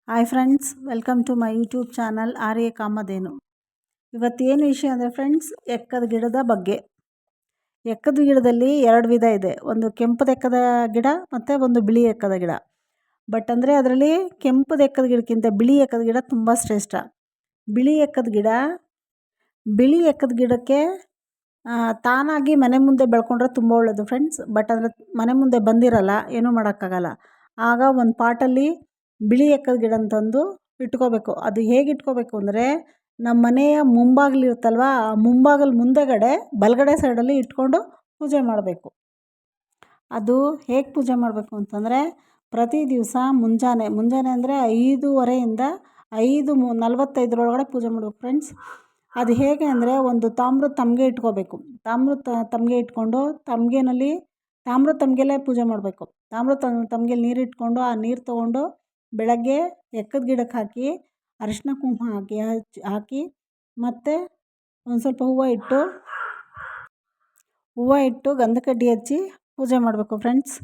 Hi friends, welcome to my YouTube channel Arya Kamadhenu. ಇವತ್ತೇನು ವಿಷಯ ಅಂದರೆ ಫ್ರೆಂಡ್ಸ್, ಎಕ್ಕದ ಗಿಡದ ಬಗ್ಗೆ. ಎಕ್ಕದ ಗಿಡದಲ್ಲಿ ಎರಡು ವಿಧ ಇದೆ. ಒಂದು ಕೆಂಪದ ಎಕ್ಕದ ಗಿಡ ಮತ್ತು ಒಂದು ಬಿಳಿ ಎಕ್ಕದ ಗಿಡ. ಬಟ್ ಅಂದರೆ ಅದರಲ್ಲಿ ಕೆಂಪದ ಎಕ್ಕದ ಗಿಡಕ್ಕಿಂತ ಬಿಳಿ ಎಕ್ಕದ ಗಿಡ ತುಂಬ ಶ್ರೇಷ್ಠ. ಬಿಳಿ ಎಕ್ಕದ ಗಿಡಕ್ಕೆ ತಾನಾಗಿ ಮನೆ ಮುಂದೆ ಬೆಳ್ಕೊಂಡ್ರೆ ತುಂಬ ಒಳ್ಳೆಯದು ಫ್ರೆಂಡ್ಸ್. ಬಟ್ ಅಂದರೆ ಮನೆ ಮುಂದೆ ಬಂದಿರಲ್ಲ, ಏನೂ ಮಾಡೋಕ್ಕಾಗಲ್ಲ. ಆಗ ಒಂದು ಪಾಟಲ್ಲಿ ಬಿಳಿ ಎಕ್ಕದ ಗಿಡ ತಂದು ಇಟ್ಕೋಬೇಕು. ಅದು ಹೇಗೆ ಇಟ್ಕೋಬೇಕು ಅಂದರೆ, ನಮ್ಮ ಮನೆಯ ಮುಂಬಾಗಿಲಿರುತ್ತಲ್ವ, ಆ ಮುಂಬಾಗಿಲು ಮುಂದೆಗಡೆ ಬಲಗಡೆ ಸೈಡಲ್ಲಿ ಇಟ್ಕೊಂಡು ಪೂಜೆ ಮಾಡಬೇಕು. ಅದು ಹೇಗೆ ಪೂಜೆ ಮಾಡಬೇಕು ಅಂತಂದರೆ, ಪ್ರತಿ ದಿವಸ ಮುಂಜಾನೆ ಅಂದರೆ 5:15 5:45 ಪೂಜೆ ಮಾಡಬೇಕು ಫ್ರೆಂಡ್ಸ್. ಅದು ಹೇಗೆ ಅಂದರೆ, ಒಂದು ತಾಮ್ರದ ತಮ್ಗೆ ಇಟ್ಕೋಬೇಕು. ತಾಮ್ರದ ತಮ್ಗೆ ಇಟ್ಕೊಂಡು ತಾಮ್ರದ ತಮ್ಗೆಲೇ ಪೂಜೆ ಮಾಡಬೇಕು. ತಾಮ್ರದ ತಮ್ಗೆಲಿ ನೀರು ಇಟ್ಕೊಂಡು ಆ ನೀರು ತೊಗೊಂಡು ಬೆಳಗ್ಗೆ ಎಕ್ಕದ ಗಿಡಕ್ಕೆ ಹಾಕಿ ಅರಿಶಿನ ಕುಂಕುಮ ಹಾಕಿ ಮತ್ತು ಒಂದು ಸ್ವಲ್ಪ ಹೂವು ಇಟ್ಟು ಗಂಧ ಕಡ್ಡಿ ಹಚ್ಚಿ ಪೂಜೆ ಮಾಡಬೇಕು ಫ್ರೆಂಡ್ಸ್.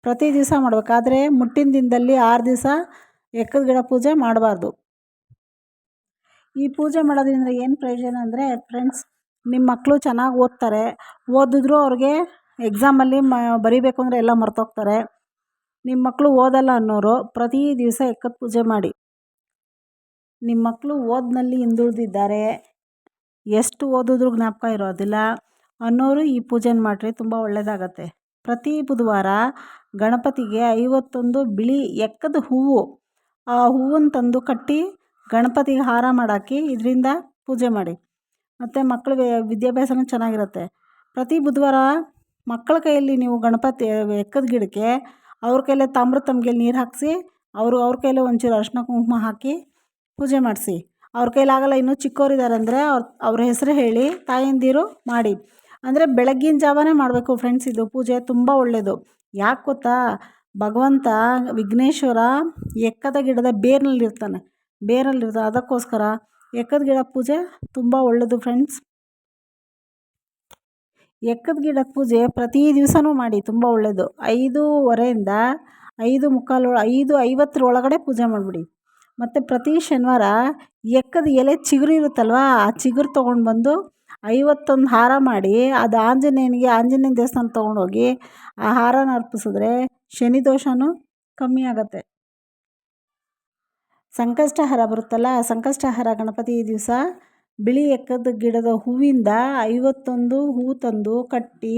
ಪ್ರತಿ ದಿವಸ ಮಾಡಬೇಕಾದ್ರೆ ಮುಟ್ಟಿನ ದಿನದಲ್ಲಿ 6 ದಿವಸ ಎಕ್ಕದ ಗಿಡ ಪೂಜೆ ಮಾಡಬಾರ್ದು. ಈ ಪೂಜೆ ಮಾಡೋದ್ರಿಂದ ಏನು ಪ್ರಯೋಜನ ಅಂದರೆ ಫ್ರೆಂಡ್ಸ್, ನಿಮ್ಮ ಮಕ್ಕಳು ಚೆನ್ನಾಗಿ ಓದಿದ್ರು ಅವ್ರಿಗೆ ಎಕ್ಸಾಮಲ್ಲಿ ಬರೀಬೇಕು ಅಂದರೆ ಎಲ್ಲ ಮರ್ತೋಗ್ತಾರೆ. ನಿಮ್ಮ ಮಕ್ಕಳು ಓದಲ್ಲ ಅನ್ನೋರು ಪ್ರತಿ ದಿವಸ ಎಕ್ಕದ ಪೂಜೆ ಮಾಡಿ. ನಿಮ್ಮ ಮಕ್ಕಳು ಓದಿನಲ್ಲಿ ಹಿಂದುಳಿದಿದ್ದಾರೆ, ಎಷ್ಟು ಓದಿದ್ರೂ ಜ್ಞಾಪಕ ಇರೋದಿಲ್ಲ ಅನ್ನೋರು ಈ ಪೂಜೆನ ಮಾಡಿರಿ, ತುಂಬ ಒಳ್ಳೆಯದಾಗತ್ತೆ. ಪ್ರತಿ ಬುಧವಾರ ಗಣಪತಿಗೆ 51 ಬಿಳಿ ಎಕ್ಕದ ಹೂವು, ಆ ಹೂವನ್ನು ತಂದು ಕಟ್ಟಿ ಗಣಪತಿಗೆ ಹಾರ ಮಾಡಾಕಿ ಇದರಿಂದ ಪೂಜೆ ಮಾಡಿ. ಮತ್ತು ಮಕ್ಕಳಿಗೆ ವಿದ್ಯಾಭ್ಯಾಸನೂ ಚೆನ್ನಾಗಿರುತ್ತೆ. ಪ್ರತಿ ಬುಧವಾರ ಮಕ್ಕಳ ಕೈಯಲ್ಲಿ ನೀವು ಗಣಪತಿ ಎಕ್ಕದ ಗಿಡಕ್ಕೆ ಅವ್ರ ಕೈಲೇ ತಾಮ್ರದ ತಮ್ಗೆಲಿ ನೀರು ಹಾಕಿಸಿ ಅವ್ರ ಕೈಲೇ ಒಂಚೂರು ಅರಿಶಿನ ಕುಂಕುಮ ಹಾಕಿ ಪೂಜೆ ಮಾಡಿಸಿ. ಅವ್ರ ಕೈಲಾಗಲ್ಲ, ಇನ್ನೂ ಚಿಕ್ಕವರಿದ್ದಾರೆ ಅಂದರೆ ಅವ್ರ ಹೆಸರು ಹೇಳಿ ತಾಯಂದಿರು ಮಾಡಿ. ಅಂದರೆ ಬೆಳಗ್ಗಿನ ಜಾವನೇ ಮಾಡಬೇಕು ಫ್ರೆಂಡ್ಸ್. ಇದು ಪೂಜೆ ತುಂಬ ಒಳ್ಳೆಯದು. ಯಾಕೆ ಗೊತ್ತಾ, ಭಗವಂತ ವಿಘ್ನೇಶ್ವರ ಎಕ್ಕದ ಗಿಡದ ಬೇರಿನಲ್ಲಿರ್ತಾನೆ. ಅದಕ್ಕೋಸ್ಕರ ಎಕ್ಕದ ಗಿಡ ಪೂಜೆ ತುಂಬ ಒಳ್ಳೆಯದು ಫ್ರೆಂಡ್ಸ್. ಎಕ್ಕದ ಗಿಡದ ಪೂಜೆ ಪ್ರತಿ ದಿವಸನೂ ಮಾಡಿ, ತುಂಬ ಒಳ್ಳೆಯದು. 5:15 5:50 ಪೂಜೆ ಮಾಡಿಬಿಡಿ. ಮತ್ತು ಪ್ರತಿ ಶನಿವಾರ ಎಕ್ಕದ ಎಲೆ ಚಿಗುರು ಇರುತ್ತಲ್ವ, ಆ ಚಿಗುರು ತೊಗೊಂಡು ಬಂದು 51 ಹಾರ ಮಾಡಿ ಅದು ಆಂಜನೇಯನ ದೇವಸ್ಥಾನ ತೊಗೊಂಡೋಗಿ ಆ ಹಾರನ ಅರ್ಪಿಸಿದ್ರೆ ಶನಿ ದೋಷವೂ ಕಮ್ಮಿ ಆಗುತ್ತೆ. ಸಂಕಷ್ಟಹಾರ ಬರುತ್ತಲ್ಲ, ಸಂಕಷ್ಟಹಾರ ಗಣಪತಿ ದಿವಸ ಬಿಳಿ ಎಕ್ಕದ ಗಿಡದ ಹೂವಿಂದ 51 ಹೂವು ತಂದು ಕಟ್ಟಿ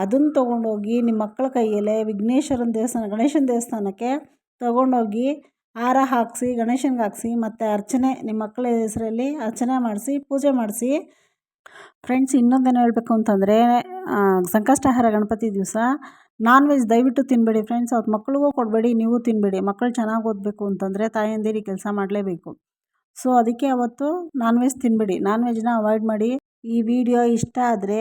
ಅದನ್ನು ತೊಗೊಂಡೋಗಿ ನಿಮ್ಮ ಮಕ್ಕಳ ಕೈಯಲ್ಲೇ ಗಣೇಶನ ದೇವಸ್ಥಾನಕ್ಕೆ ತೊಗೊಂಡೋಗಿ ಹಾರ ಹಾಕಿಸಿ ಗಣೇಶನಿಗೆ ಹಾಕಿಸಿ ಮತ್ತು ಅರ್ಚನೆ ನಿಮ್ಮ ಮಕ್ಕಳ ಹೆಸರಲ್ಲಿ ಅರ್ಚನೆ ಮಾಡಿಸಿ ಪೂಜೆ ಮಾಡಿಸಿ ಫ್ರೆಂಡ್ಸ್. ಇನ್ನೊಂದೇನು ಹೇಳಬೇಕು ಅಂತಂದರೆ, ಸಂಕಷ್ಟಹಾರ ಗಣಪತಿ ದಿವಸ ನಾನ್ ವೆಜ್ ದಯವಿಟ್ಟು ತಿನ್ನಬೇಡಿ ಫ್ರೆಂಡ್ಸ್. ಅವತ್ತು ಮಕ್ಕಳಿಗೂ ಕೊಡಬೇಡಿ, ನೀವು ತಿನ್ನಬೇಡಿ. ಮಕ್ಕಳು ಚೆನ್ನಾಗಿ ಓದಬೇಕು ಅಂತಂದರೆ ತಾಯಂದಿರಿಗೆ ಕೆಲಸ ಮಾಡಲೇಬೇಕು. ಸೊ ಅದಕ್ಕೆ ಅವತ್ತು ನಾನ್ ವೆಜ್ ತಿನ್ನಬೇಡಿ, ನಾನ್ ವೆಜ್ನ ಅವಾಯ್ಡ್ ಮಾಡಿ. ಈ ವಿಡಿಯೋ ಇಷ್ಟ ಆದರೆ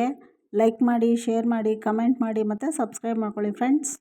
ಲೈಕ್ ಮಾಡಿ, ಶೇರ್ ಮಾಡಿ, ಕಮೆಂಟ್ ಮಾಡಿ ಮತ್ತು ಸಬ್ಸ್ಕ್ರೈಬ್ ಮಾಡ್ಕೊಳ್ಳಿ ಫ್ರೆಂಡ್ಸ್.